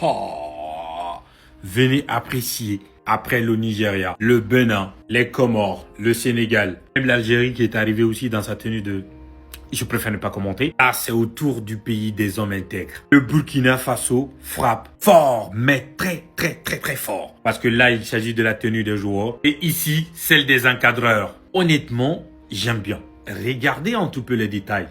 Oh, venez apprécier. Après le Nigeria, le Bénin, les Comores, le Sénégal, même l'Algérie qui est arrivée aussi dans sa tenue de... Je préfère ne pas commenter. Là, c'est au tour du pays des hommes intègres. Le Burkina Faso frappe fort, mais très fort. Parce que là, il s'agit de la tenue des joueurs. Et ici, celle des encadreurs. Honnêtement, j'aime bien. Regardez un tout peu les détails.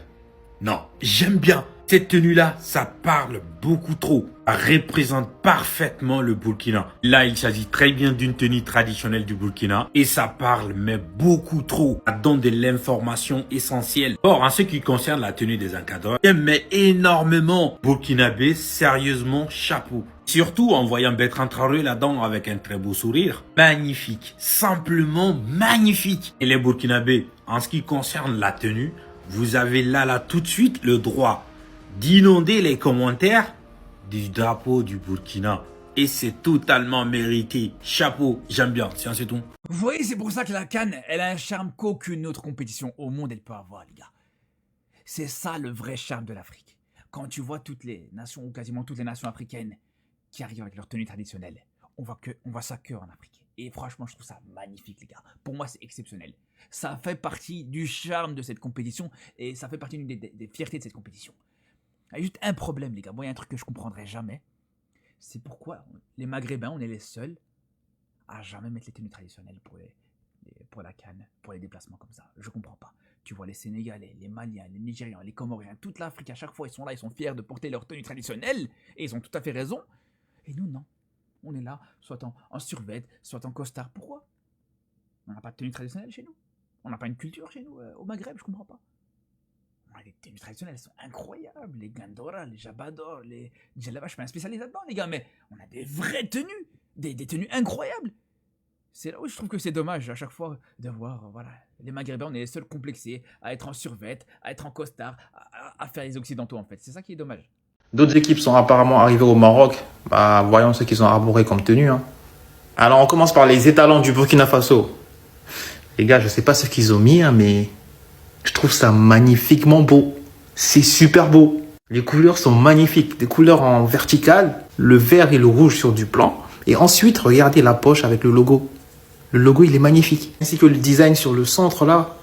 Non, j'aime bien. Cette tenue-là, ça parle beaucoup trop. Ça représente parfaitement le Burkina. Là, il s'agit très bien d'une tenue traditionnelle du Burkina. Et ça parle, mais beaucoup trop. Ça donne de l'information essentielle. Or, en ce qui concerne la tenue des encadreurs, j'aimais énormément. Burkinabé, sérieusement, chapeau. Surtout en voyant Bertrand Traoré là-dedans avec un très beau sourire. Magnifique. Simplement magnifique. Et les Burkinabés, en ce qui concerne la tenue, vous avez là tout de suite le droit d'inonder les commentaires du drapeau du Burkina. Et c'est totalement mérité. Chapeau, j'aime bien. C'est tout. Vous voyez, c'est pour ça que la CAN, elle a un charme qu'aucune autre compétition au monde elle peut avoir, les gars. C'est ça le vrai charme de l'Afrique. Quand tu vois toutes les nations, ou quasiment toutes les nations africaines qui arrivent avec leur tenue traditionnelle, on voit ça que en Afrique. Et franchement, je trouve ça magnifique, les gars. Pour moi, c'est exceptionnel. Ça fait partie du charme de cette compétition et ça fait partie d'une des fiertés de cette compétition. Il y a juste un problème, les gars. Moi, il y a un truc que je comprendrai jamais. C'est pourquoi les Maghrébins, on est les seuls à jamais mettre les tenues traditionnelles pour la CAN, pour les déplacements comme ça. Je comprends pas. Tu vois les Sénégalais, les Maliens, les Nigérians, les Comoriens, toute l'Afrique, à chaque fois, ils sont là, ils sont fiers de porter leur tenue traditionnelle. Et ils ont tout à fait raison. Et nous, non. On est là, soit en survêt, soit en costard. Pourquoi? On n'a pas de tenue traditionnelle chez nous. On n'a pas une culture chez nous, au Maghreb, je comprends pas. Les tenues traditionnelles, elles sont incroyables. Les Gandora, les Jabador, les Djellaba, je suis pas un spécialiste là-dedans, les gars, mais on a des vraies tenues, des tenues incroyables. C'est là où je trouve que c'est dommage à chaque fois de voir, voilà, les Maghrébins, on est les seuls complexés à être en survêt, à être en costard, à faire les Occidentaux, en fait. C'est ça qui est dommage. D'autres équipes sont apparemment arrivées au Maroc. Voyons ce qu'ils ont arboré comme tenue. Alors, on commence par les étalons du Burkina Faso. Les gars, je sais pas ce qu'ils ont mis, mais je trouve ça magnifiquement beau. C'est super beau. Les couleurs sont magnifiques. Des couleurs en verticale, le vert et le rouge sur du blanc. Et ensuite, regardez la poche avec le logo. Le logo, il est magnifique. Ainsi que le design sur le centre, là.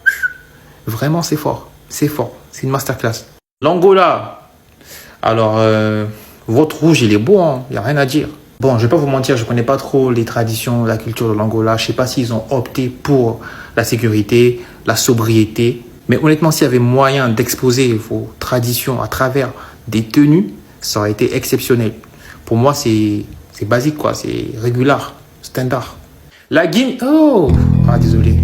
Vraiment, c'est fort. C'est fort. C'est une masterclass. L'Angola. Alors, votre rouge, il est beau, hein. Il n'y a rien à dire. Bon, je vais pas vous mentir, je connais pas trop les traditions, la culture de l'Angola. Je sais pas s'ils ont opté pour la sécurité, la sobriété. Mais honnêtement, s'il y avait moyen d'exposer vos traditions à travers des tenues, ça aurait été exceptionnel. Pour moi, c'est basique, quoi. C'est régular, standard. La Guinée... Oh! Ah, désolé.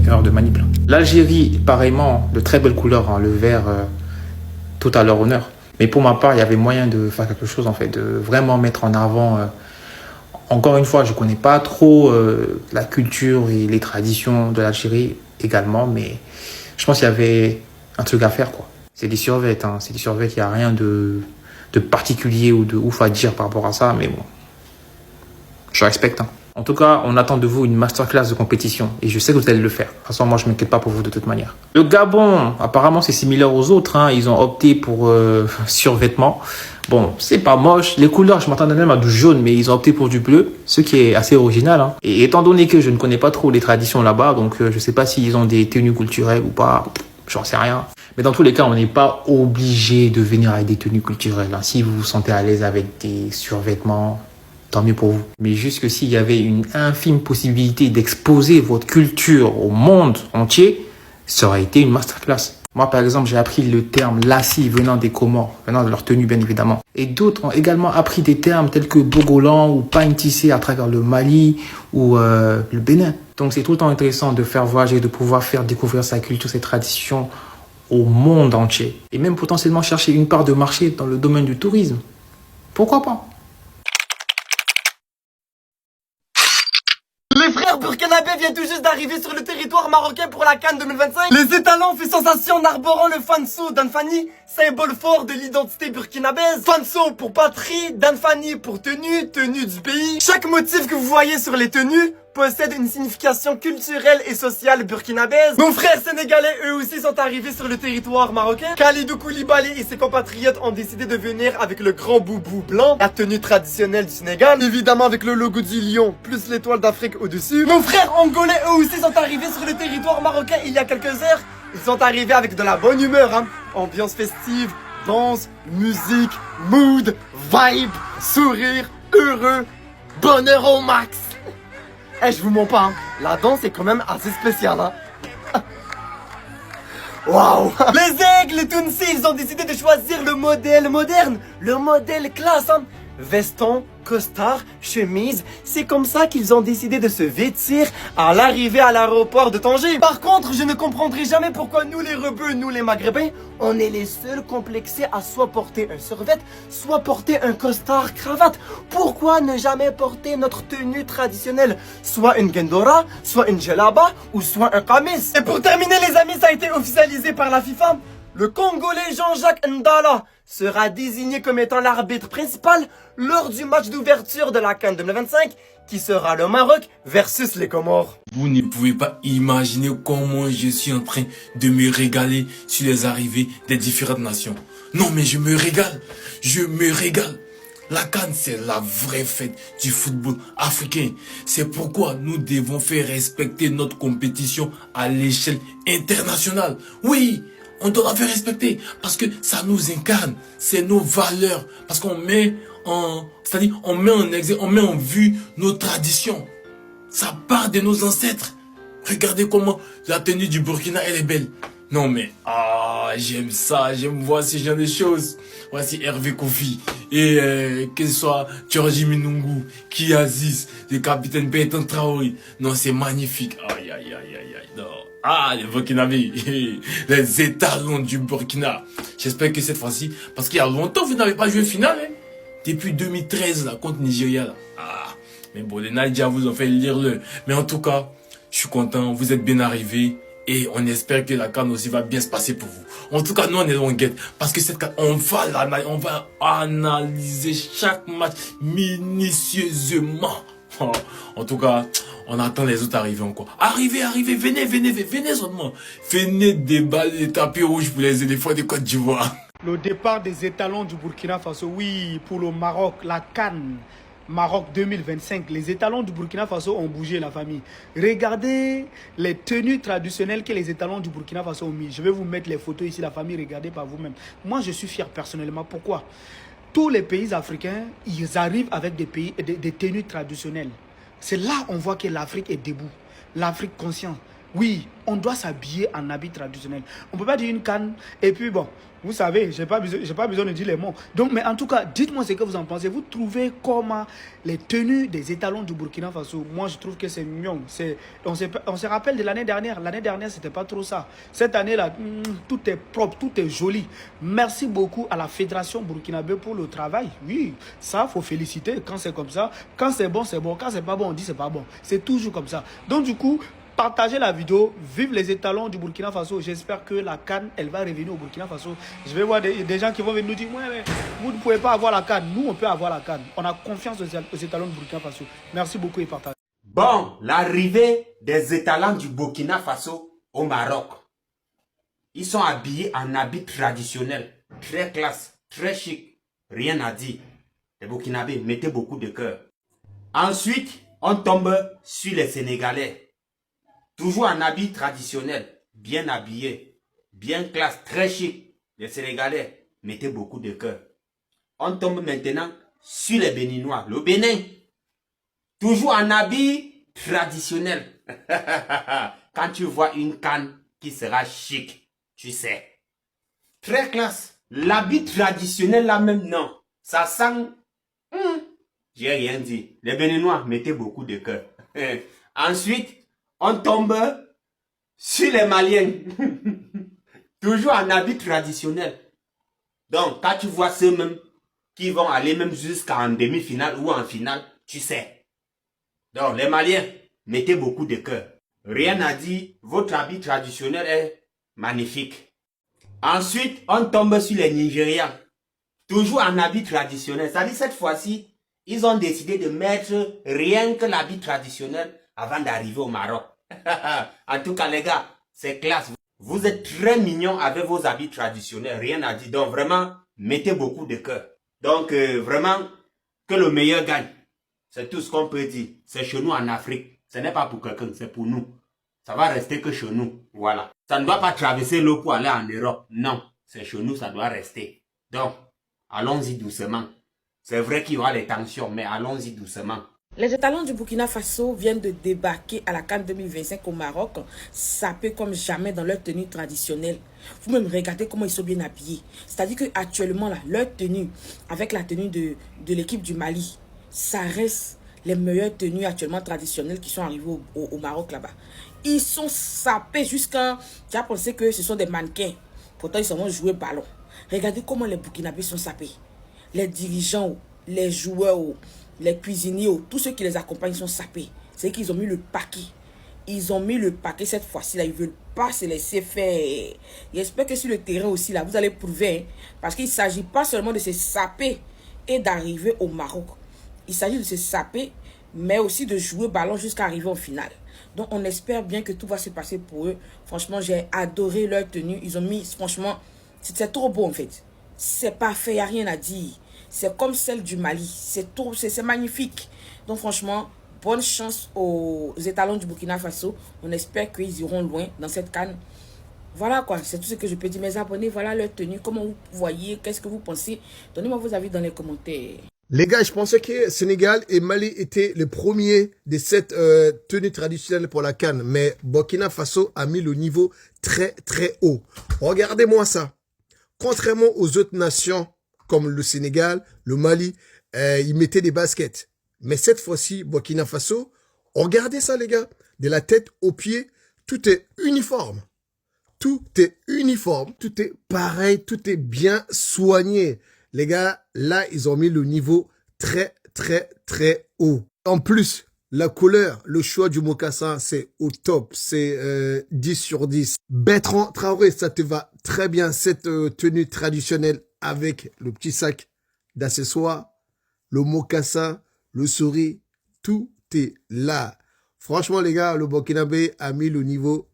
Erreur de manip. L'Algérie, pareillement, de très belles couleurs, hein, le vert, tout à leur honneur. Mais pour ma part, il y avait moyen de faire quelque chose, en fait, de vraiment mettre en avant... Encore une fois, je ne connais pas trop la culture et les traditions de l'Algérie également, mais je pense qu'il y avait un truc à faire, quoi. C'est des survêtements, hein. C'est des survêtements, il n'y a rien de particulier ou de ouf à dire par rapport à ça, mais bon, je respecte, hein. En tout cas, on attend de vous une masterclass de compétition. Et je sais que vous allez le faire. De toute façon, moi, je ne m'inquiète pas pour vous de toute manière. Le Gabon, apparemment, c'est similaire aux autres, hein. Ils ont opté pour survêtement. Bon, c'est pas moche. Les couleurs, je m'attendais même à du jaune, mais ils ont opté pour du bleu. Ce qui est assez original, hein. Et étant donné que je ne connais pas trop les traditions là-bas, donc je ne sais pas s'ils ont des tenues culturelles ou pas. J'en sais rien. Mais dans tous les cas, on n'est pas obligé de venir avec des tenues culturelles, hein. Si vous vous sentez à l'aise avec des survêtements, tant mieux pour vous. Mais juste que s'il y avait une infime possibilité d'exposer votre culture au monde entier, ça aurait été une masterclass. Moi, par exemple, j'ai appris le terme lassi venant des Comores, venant de leur tenue, bien évidemment. Et d'autres ont également appris des termes tels que bogolan ou pain tissé à travers le Mali ou le Bénin. Donc, c'est tout le temps intéressant de faire voyager, de pouvoir faire découvrir sa culture, ses traditions au monde entier. Et même potentiellement chercher une part de marché dans le domaine du tourisme. Pourquoi pas? Les frères burkinabés viennent tout juste d'arriver sur le territoire marocain pour la CAN 2025. Les étalons ont fait sensation en arborant le Fanso d'Anfani, symbole fort de l'identité burkinabèse. Fanso pour patrie, d'Anfani pour tenue, tenue du pays. Chaque motif que vous voyez sur les tenues possède une signification culturelle et sociale burkinabèse. Nos frères sénégalais, eux aussi, sont arrivés sur le territoire marocain. Khalidou Koulibaly et ses compatriotes ont décidé de venir avec le grand boubou blanc, la tenue traditionnelle du Sénégal, évidemment avec le logo du lion, plus l'étoile d'Afrique au-dessus. Nos frères angolais, eux aussi, sont arrivés sur le territoire marocain il y a quelques heures. Ils sont arrivés avec de la bonne humeur, hein. Ambiance festive, danse, musique, mood, vibe, sourire, heureux, bonheur au max. Eh, je vous mens pas, hein. La danse est quand même assez spéciale, hein. Waouh. Les aigles Tounsi, ils ont décidé de choisir le modèle moderne, le modèle classe, hein. Veston, costard, chemise, c'est comme ça qu'ils ont décidé de se vêtir à l'arrivée à l'aéroport de Tanger. Par contre, je ne comprendrai jamais pourquoi nous les rebeux, nous les maghrébins, on est les seuls complexés à soit porter un survêt, soit porter un costard cravate. Pourquoi ne jamais porter notre tenue traditionnelle, soit une gendora, soit une djellaba ou soit un kamis. Et pour terminer les amis, ça a été officialisé par la FIFA. Le Congolais Jean-Jacques Ndala sera désigné comme étant l'arbitre principal lors du match d'ouverture de la CAN 2025 qui sera le Maroc versus les Comores. Vous ne pouvez pas imaginer comment je suis en train de me régaler sur les arrivées des différentes nations. Non mais je me régale, La CAN, c'est la vraie fête du football africain. C'est pourquoi nous devons faire respecter notre compétition à l'échelle internationale. Oui, on doit la faire respecter parce que ça nous incarne, c'est nos valeurs, parce qu'on met on met en vue nos traditions. Ça part de nos ancêtres. Regardez comment la tenue du Burkina, elle est belle. Non mais, j'aime ça, j'aime voir ce genre de choses. Voici Hervé Kofi, et que ce soit Tchorji Minungu, Ki Aziz, le capitaine Bertrand Traoré. Non, c'est magnifique. Aïe, non. Les Burkinabés, les étalons du Burkina. J'espère que cette fois-ci, parce qu'il y a longtemps, vous n'avez pas joué finale, hein. Depuis 2013, là, contre Nigeria, là. Mais bon, les Nadia vous ont fait lire-le. Mais en tout cas, je suis content, vous êtes bien arrivés. Et on espère que la CAN aussi va bien se passer pour vous. En tout cas, nous, on est en guette. Parce que cette CAN, on va analyser chaque match minutieusement. En tout cas, on attend les autres arriver encore. Arrivez, venez seulement. Venez déballer les tapis rouges pour les éléphants de Côte d'Ivoire. Le départ des étalons du Burkina Faso, oui, pour le Maroc, la CAN. Maroc 2025, les étalons du Burkina Faso ont bougé, la famille. Regardez les tenues traditionnelles que les étalons du Burkina Faso ont mis. Je vais vous mettre les photos ici, la famille, regardez par vous-même. Moi, je suis fier personnellement. Pourquoi? Tous les pays africains, ils arrivent avec des tenues traditionnelles. C'est là qu'on voit que l'Afrique est debout. L'Afrique consciente. Oui, on doit s'habiller en habit traditionnel. On ne peut pas dire une canne et puis bon, vous savez, je n'ai pas besoin de dire les mots. Donc, mais en tout cas, dites-moi ce que vous en pensez. Vous trouvez comment les tenues des étalons du Burkina Faso? Moi, je trouve que c'est mignon. On se rappelle de l'année dernière. L'année dernière, c'était pas trop ça. Cette année-là, tout est propre, tout est joli. Merci beaucoup à la Fédération burkinabé pour le travail. Oui, ça, faut féliciter quand c'est comme ça. Quand c'est bon, c'est bon. Quand c'est pas bon, on dit c'est pas bon. C'est toujours comme ça. Donc, du coup, partagez la vidéo, vive les étalons du Burkina Faso. J'espère que la CAN, elle va revenir au Burkina Faso. Je vais voir des gens qui vont venir nous dire, ouais, mais vous ne pouvez pas avoir la CAN. Nous, on peut avoir la CAN. On a confiance aux étalons du Burkina Faso. Merci beaucoup et partagez. Bon, l'arrivée des étalons du Burkina Faso au Maroc. Ils sont habillés en habits traditionnels, très classe, très chic. Rien à dire. Les Burkinabés, mettez beaucoup de cœur. Ensuite, on tombe sur les Sénégalais. Toujours en habit traditionnel, bien habillé, bien classe, très chic. Les Sénégalais, mettez beaucoup de cœur. On tombe maintenant sur les Béninois, le Bénin. Toujours en habit traditionnel. Quand tu vois une canne qui sera chic, tu sais. Très classe. L'habit traditionnel là même, non. Ça sent... J'ai rien dit. Les Béninois, mettez beaucoup de cœur. Ensuite, on tombe sur les Maliens. Toujours en habit traditionnel. Donc, quand tu vois ceux-mêmes qui vont aller même jusqu'en demi-finale ou en finale, tu sais. Donc, les Maliens, mettez beaucoup de cœur. Rien à dire, votre habit traditionnel est magnifique. Ensuite, on tombe sur les Nigérians. Toujours en habit traditionnel. C'est-à-dire, cette fois-ci, ils ont décidé de mettre rien que l'habit traditionnel avant d'arriver au Maroc. En tout cas, les gars, c'est classe. Vous êtes très mignons avec vos habits traditionnels, rien à dire. Donc vraiment, mettez beaucoup de cœur. Donc vraiment, que le meilleur gagne. C'est tout ce qu'on peut dire. C'est chez nous en Afrique. Ce n'est pas pour quelqu'un, c'est pour nous. Ça va rester que chez nous. Voilà. Ça ne doit pas traverser l'eau pour aller en Europe. Non, c'est chez nous, ça doit rester. Donc, allons-y doucement. C'est vrai qu'il y aura les tensions, mais allons-y doucement. Les étalons du Burkina Faso viennent de débarquer à la CAN 2025 au Maroc, sapés comme jamais dans leur tenue traditionnelle. Vous-même regardez comment ils sont bien habillés. C'est-à-dire qu'actuellement, leur tenue, avec la tenue de l'équipe du Mali, ça reste les meilleures tenues actuellement traditionnelles qui sont arrivées au Maroc là-bas. Ils sont sapés jusqu'à... Tu as pensé que ce sont des mannequins. Pourtant, ils sont joués ballon. Regardez comment les Burkinabés sont sapés. Les dirigeants, les joueurs, les cuisiniers, tous ceux qui les accompagnent sont sapés. C'est qu'ils ont mis le paquet. Ils ont mis le paquet cette fois-ci. Là, ils ne veulent pas se laisser faire. J'espère que sur le terrain aussi, là, vous allez prouver. Hein, parce qu'il ne s'agit pas seulement de se saper et d'arriver au Maroc. Il s'agit de se saper, mais aussi de jouer ballon jusqu'à arriver en finale. Donc, on espère bien que tout va se passer pour eux. Franchement, j'ai adoré leur tenue. Ils ont mis, franchement, c'est trop beau en fait. C'est parfait, il n'y a rien à dire. C'est comme celle du Mali. C'est magnifique. Donc franchement, bonne chance aux étalons du Burkina Faso. On espère qu'ils iront loin dans cette CAN. Voilà quoi, c'est tout ce que je peux dire. Mes abonnés, voilà leur tenue. Comment vous voyez, qu'est-ce que vous pensez? Donnez-moi vos avis dans les commentaires. Les gars, je pensais que Sénégal et Mali étaient les premiers de cette tenue traditionnelle pour la CAN. Mais Burkina Faso a mis le niveau très très haut. Regardez-moi ça. Contrairement aux autres nations, comme le Sénégal, le Mali, ils mettaient des baskets. Mais cette fois-ci, Burkina Faso, regardez ça les gars, de la tête aux pieds, tout est uniforme. Tout est uniforme, tout est pareil, tout est bien soigné. Les gars, là, ils ont mis le niveau très, très, très haut. En plus, la couleur, le choix du mocassin, c'est au top. C'est 10 sur 10. Bertrand Traoré, ça te va très bien, cette tenue traditionnelle avec le petit sac d'accessoires, le mocassin, le souris, tout est là. Franchement, les gars, le Burkinabé a mis le niveau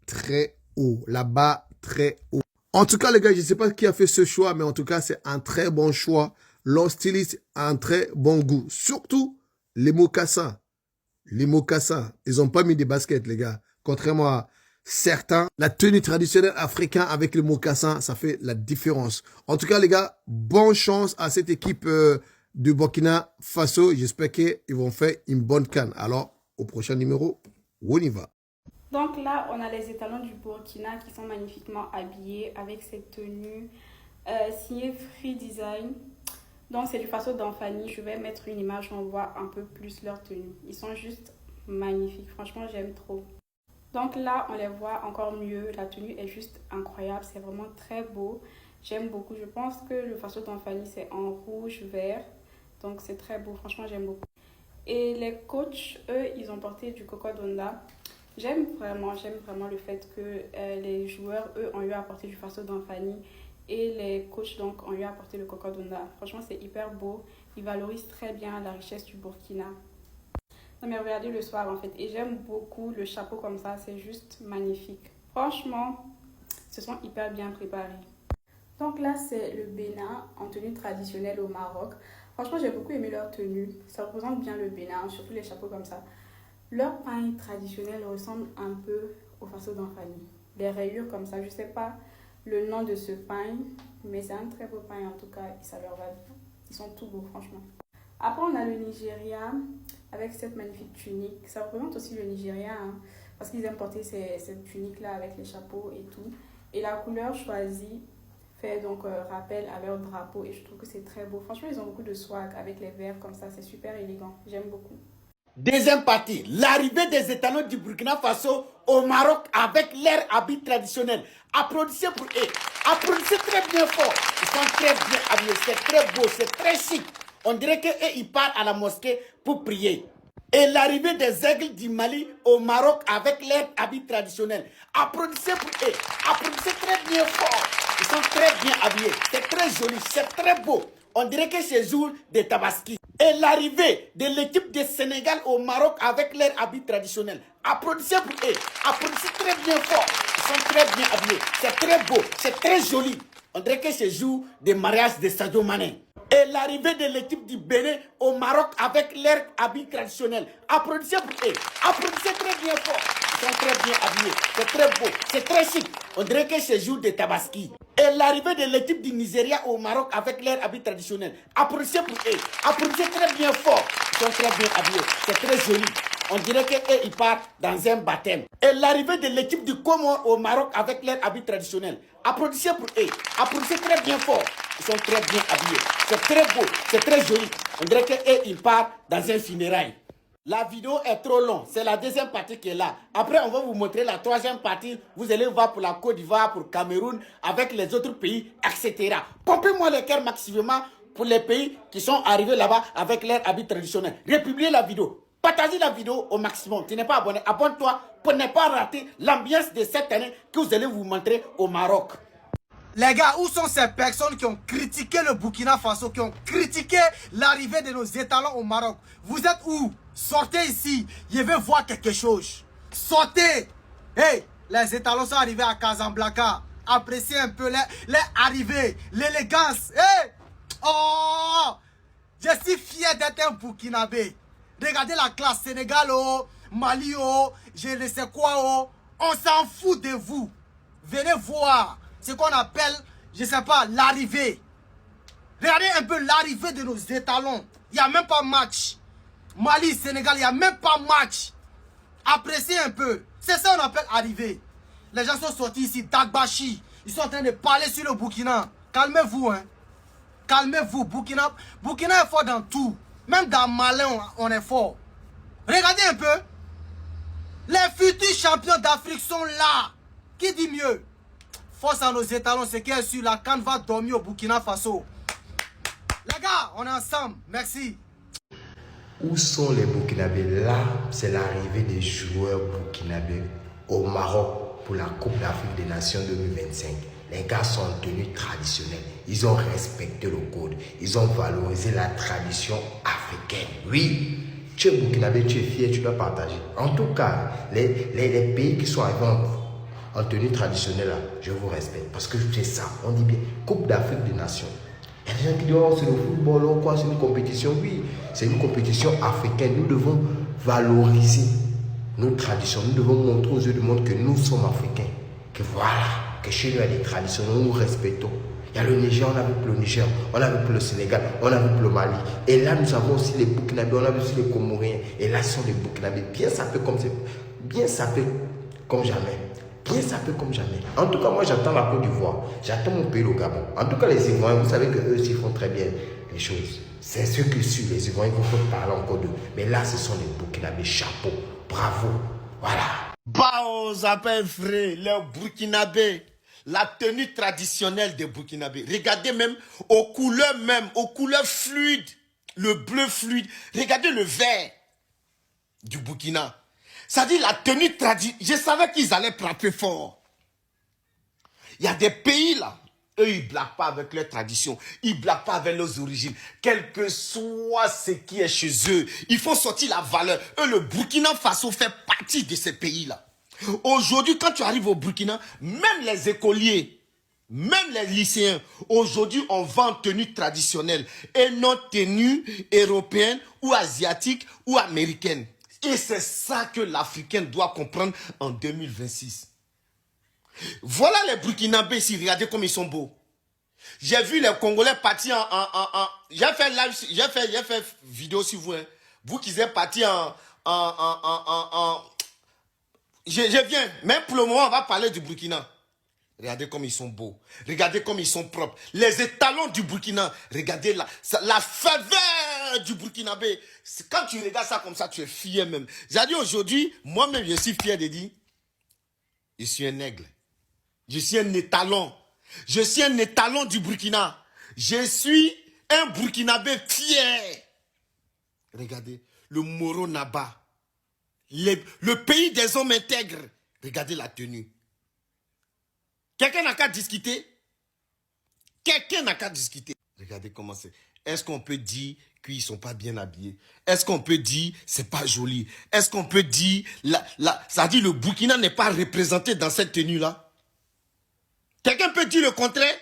très haut. Là-bas, très haut. En tout cas, les gars, je ne sais pas qui a fait ce choix, mais en tout cas, c'est un très bon choix. Leur styliste a un très bon goût. Surtout, les mocassins. Les mocassins, ils n'ont pas mis des baskets, les gars. Contrairement à certains, la tenue traditionnelle africaine avec le mocassin, ça fait la différence. En tout cas, les gars, bonne chance à cette équipe du Burkina Faso. J'espère qu'ils vont faire une bonne CAN. Alors, au prochain numéro, on y va. Donc là, on a les étalons du Burkina qui sont magnifiquement habillés avec cette tenue signée Free Design. Donc c'est du Faso d'Anfani. Je vais mettre une image où on voit un peu plus leur tenue. Ils sont juste magnifiques. Franchement, j'aime trop. Donc là, on les voit encore mieux. La tenue est juste incroyable. C'est vraiment très beau. J'aime beaucoup. Je pense que le Faso d'Anfani, c'est en rouge, vert. Donc c'est très beau. Franchement, j'aime beaucoup. Et les coachs, eux, ils ont porté du Coco d'Onda. J'aime vraiment le fait que les joueurs, eux, ont eu à porter du Faso d'Anfani et les coachs, donc, ont eu à porter le Coco d'Onda. Franchement, c'est hyper beau. Ils valorisent très bien la richesse du Burkina. Non, mais regardez le soir, en fait. Et j'aime beaucoup le chapeau comme ça. C'est juste magnifique. Franchement, ils se sont hyper bien préparés. Donc là, c'est le Bénin en tenue traditionnelle au Maroc. Franchement, j'ai beaucoup aimé leur tenue. Ça représente bien le Bénin, surtout les chapeaux comme ça. Leur pain traditionnel ressemble un peu au Faso d'Anfani. Les rayures comme ça, je ne sais pas le nom de ce pain, mais c'est un très beau pain en tout cas et ça leur va bien. Ils sont tout beaux franchement. Après on a le Nigeria avec cette magnifique tunique. Ça représente aussi le Nigeria hein, parce qu'ils aiment porter cette tunique là avec les chapeaux et tout. Et la couleur choisie fait donc rappel à leur drapeau et je trouve que c'est très beau. Franchement ils ont beaucoup de swag avec les verres comme ça, c'est super élégant. J'aime beaucoup. Deuxième partie, l'arrivée des étalons du Burkina Faso au Maroc avec leur habit traditionnel. Applaudissez pour eux. Applaudissez très bien fort. Ils sont très bien habillés. C'est très beau, c'est très chic. On dirait qu'eux, ils partent à la mosquée pour prier. Et l'arrivée des aigles du Mali au Maroc avec leur habit traditionnel. Applaudissez pour eux. Applaudissez très bien fort. Ils sont très bien habillés. C'est très joli, c'est très beau. On dirait que c'est jour de Tabaski. Et l'arrivée de l'équipe du Sénégal au Maroc avec leur habit traditionnel. Applaudissez pour eux. Applaudissez très bien fort. Ils sont très bien habillés. C'est très beau. C'est très joli. On dirait que c'est jour des mariages de Sadio Mané. Et l'arrivée de l'équipe du Bénin au Maroc avec leur habit traditionnel. Applaudissez pour eux. Applaudissez très bien fort. Ils sont très bien habillés. C'est très beau. C'est très chic. On dirait que c'est jour de Tabaski. Et l'arrivée de l'équipe du Nigeria au Maroc avec leur habit traditionnel. Applaudissez pour eux. Applaudissez très bien fort. Ils sont très bien habillés. C'est très joli. On dirait qu'eux, ils partent dans un baptême. Et l'arrivée de l'équipe du Comore au Maroc avec leur habit traditionnel. Applaudissez pour eux. Applaudissez très bien fort. Ils sont très bien habillés. C'est très beau. C'est très joli. On dirait qu'eux, ils partent dans un funérail. La vidéo est trop longue. C'est la deuxième partie qui est là. Après, on va vous montrer la troisième partie. Vous allez voir pour la Côte d'Ivoire, pour Cameroun, avec les autres pays, etc. Pompez-moi le cœur maximum pour les pays qui sont arrivés là-bas avec leur habit traditionnel. Republiez la vidéo. Partagez la vidéo au maximum. Tu n'es pas abonné, abonne-toi pour ne pas rater l'ambiance de cette année que vous allez vous montrer au Maroc. Les gars, où sont ces personnes qui ont critiqué le Burkina Faso, qui ont critiqué l'arrivée de nos étalons au Maroc? Vous êtes où? Sortez ici, je veux voir quelque chose. Sortez! Hey, les étalons sont arrivés à Casablanca. Appréciez un peu les arrivées, l'élégance. Hey! Oh! Je suis fier d'être un Burkinabé. Regardez la classe Sénégal, oh, Mali, oh, je ne sais quoi, oh. On s'en fout de vous. Venez voir ce qu'on appelle, je ne sais pas, l'arrivée. Regardez un peu l'arrivée de nos étalons. Il n'y a même pas match. Mali, Sénégal, il n'y a même pas match. Appréciez un peu. C'est ça qu'on appelle arrivée. Les gens sont sortis ici, Dagbashi. Ils sont en train de parler sur le Burkina. Calmez-vous, hein. Calmez-vous. Burkina est fort dans tout. Même dans Malin, on est fort. Regardez un peu. Les futurs champions d'Afrique sont là. Qui dit mieux? Force à nos étalons, c'est qui est sûr, la CAN va dormir au Burkina Faso. Les gars, on est ensemble. Merci. Où sont les Burkinabés? Là, c'est l'arrivée des joueurs burkinabés au Maroc pour la Coupe d'Afrique des Nations 2025. Les gars sont en tenue traditionnelle. Ils ont respecté le code. Ils ont valorisé la tradition africaine. Oui, tu es burkinabé, tu es fier, tu dois partager. En tout cas, les pays qui sont arrivés en tenue traditionnelle, là, je vous respecte. Parce que c'est ça, on dit bien, Coupe d'Afrique des Nations. Il y a des gens qui disent, oh, c'est le football, oh, quoi, c'est une compétition. Oui, c'est une compétition africaine. Nous devons valoriser nos traditions. Nous devons montrer aux yeux du monde que nous sommes africains. Que voilà, que chez nous, il y a des traditions, nous nous respectons. Il y a le Niger, on a vu le Niger, on a vu le Sénégal, on a vu le Mali. Et là, nous avons aussi les Burkinabés, on a vu aussi les Comoriens. Et là, ce sont les Burkinabés. Bien sapés comme jamais. Bien sapés comme jamais. En tout cas, moi, j'attends la Côte d'Ivoire. J'attends mon pays, le Gabon. En tout cas, les Ivoiriens, vous savez qu'eux aussi font très bien les choses. C'est ceux qui suivent les Ivoiriens, il faut parler encore d'eux. Mais là, ce sont les Burkinabés. Chapeau. Bravo. Voilà. Bah, on s'appelle frère, les Burkinabés. La tenue traditionnelle des Burkinabés. Regardez même aux couleurs fluides. Le bleu fluide. Regardez le vert du Burkina. Ça dit la tenue traditionnelle. Je savais qu'ils allaient frapper fort. Il y a des pays là. Eux, ils ne blaguent pas avec leur tradition. Ils ne blaguent pas avec leurs origines. Quel que soit ce qui est chez eux, il faut sortir la valeur. Eux, le Burkina Faso fait partie de ces pays-là. Aujourd'hui, quand tu arrives au Burkina, même les écoliers, même les lycéens, aujourd'hui, on vend en tenue traditionnelle et non tenue européenne ou asiatique ou américaine. Et c'est ça que l'Africain doit comprendre en 2026. Voilà les Burkinabés ici, regardez comme ils sont beaux. J'ai vu les Congolais partir j'ai fait live, j'ai fait vidéo sur vous. Hein. Vous qui êtes partis Je viens, même pour le moment, on va parler du Burkina. Regardez comme ils sont beaux. Regardez comme ils sont propres. Les étalons du Burkina. Regardez la faveur du Burkinabé. Quand tu regardes ça comme ça, tu es fier même. J'ai dit aujourd'hui, moi-même, je suis fier de dire, je suis un aigle. Je suis un étalon. Je suis un étalon du Burkina. Je suis un Burkinabé fier. Regardez, le Moro Naba. Le pays des hommes intègres. Regardez la tenue. Quelqu'un n'a qu'à discuter. Quelqu'un n'a qu'à discuter. Regardez comment c'est. Est-ce qu'on peut dire qu'ils ne sont pas bien habillés? Est-ce qu'on peut dire c'est pas joli? Est-ce qu'on peut dire ça dit le Burkina n'est pas représenté dans cette tenue-là? Quelqu'un peut dire le contraire?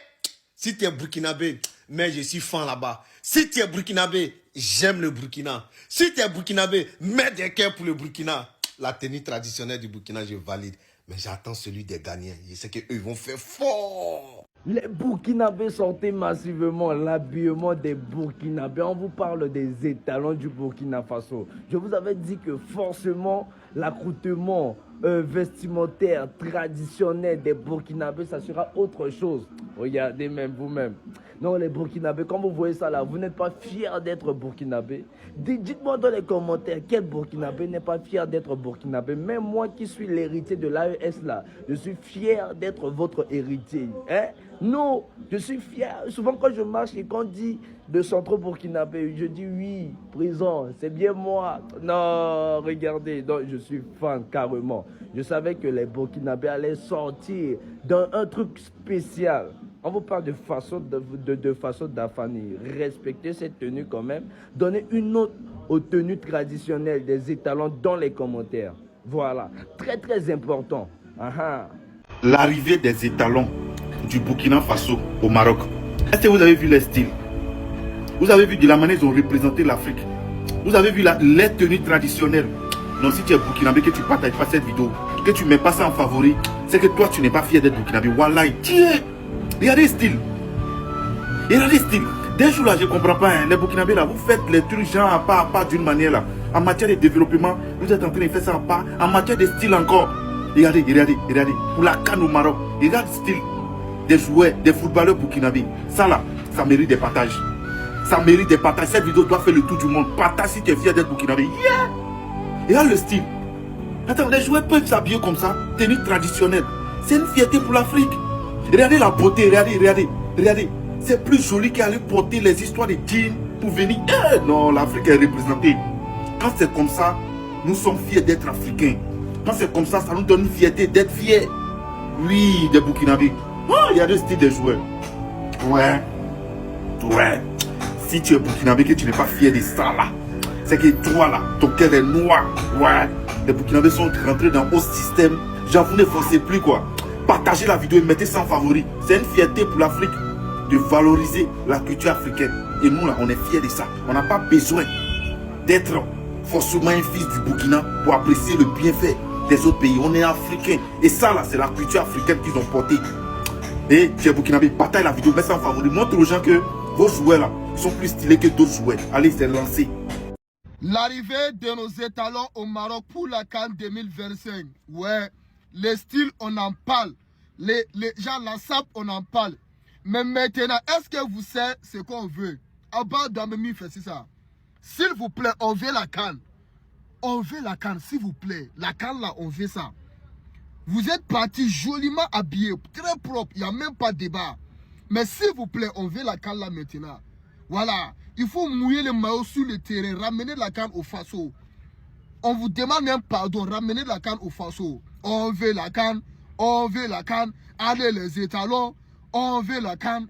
Si tu es burkinabé, mais je suis fan là-bas. Si tu es burkinabé, j'aime le Burkina. Si tu es burkinabé, mets des cœurs pour le Burkina. La tenue traditionnelle du Burkina, je valide. Mais j'attends celui des Ghanéens. Je sais qu'eux vont faire fort. Les Burkinabés sortaient massivement, l'habillement des Burkinabés. On vous parle des étalons du Burkina Faso. Je vous avais dit que forcément, l'accoutrement vestimentaire traditionnel des Burkinabés, ça sera autre chose. Regardez même vous-même. Non, les Burkinabés, quand vous voyez ça là, vous n'êtes pas fiers d'être Burkinabé? Dites-moi dans les commentaires, quel Burkinabé n'est pas fier d'être Burkinabé? Même moi qui suis l'héritier de l'AES là, je suis fier d'être votre héritier. Hein? Non, je suis fier. Souvent quand je marche et qu'on dit de centre burkinabé, je dis oui, présent, c'est bien moi. Non, regardez, donc je suis fan carrément. Je savais que les Burkinabés allaient sortir dans un truc spécial. On vous parle de façon d'Afani. Respectez cette tenue quand même. Donnez une autre aux tenues traditionnelles des étalons dans les commentaires. Voilà, très très important. L'arrivée des étalons du Burkina Faso au Maroc. Est-ce que vous avez vu les styles? Vous avez vu de la manière dont ils ont représenté l'Afrique? Vous avez vu les tenues traditionnelles? Non, si tu es burkinabé, que tu partages pas cette vidéo, que tu ne mets pas ça en favori, c'est que toi tu n'es pas fier d'être burkinabé. Wallahi, tiens, regardez les styles. Regardez les styles. Des jours là, je ne comprends pas, hein, les burkinabés là, vous faites les trucs genre à pas d'une manière là. En matière de développement, vous êtes en train de faire ça à pas. En matière de style encore. Regardez, regardez, regardez. Pour la CAN au Maroc, regardez le style des joueurs, des footballeurs burkinabés. Ça là, ça mérite des partages. Ça mérite des partages. Cette vidéo doit faire le tour du monde. Partage si tu es fier d'être burkinabé. Yeah! Regarde le style. Attends, les joueurs peuvent s'habiller comme ça. Tenue traditionnelle. C'est une fierté pour l'Afrique. Regardez la beauté. Regardez, regardez, regardez. C'est plus joli qu'aller porter les histoires de jeans pour venir. Non, l'Afrique est représentée. Quand c'est comme ça, nous sommes fiers d'être africains. Quand c'est comme ça, ça nous donne une fierté d'être fiers. Oui, des burkinabés. Oh, il y a le style des joueurs. Ouais. Ouais. Si tu es burkinabé que tu n'es pas fier de ça là, c'est que toi là, ton cœur est noir. Ouais. Les burkinabés sont rentrés dans un système. Genre, vous ne forcez plus quoi. Partagez la vidéo et mettez ça en favori. C'est une fierté pour l'Afrique de valoriser la culture africaine. Et nous là, on est fiers de ça. On n'a pas besoin d'être forcément un fils du Burkina pour apprécier le bienfait des autres pays. On est africains. Et ça là, c'est la culture africaine qu'ils ont portée. Et tu es burkinabé, partage la vidéo, mets ça en favori. Montre aux gens que vos joueurs là sont plus stylés que d'autres joueurs. Allez, c'est lancé. L'arrivée de nos étalons au Maroc pour la CAN 2025. Ouais, les styles, on en parle. Les gens, la sape, on en parle. Mais maintenant, est-ce que vous savez ce qu'on veut? Abba Damemi fait ça. S'il vous plaît, on veut la CAN. On veut la CAN, s'il vous plaît. La CAN là, on veut ça. Vous êtes partis joliment habillés, très propre, il n'y a même pas de débat. Mais s'il vous plaît, on veut la CAN là maintenant. Voilà, il faut mouiller les maillots sur le terrain, ramener la CAN au Faso. On vous demande même pardon, ramener la CAN au Faso. On veut la CAN, on veut la CAN. Allez les étalons, on veut la CAN.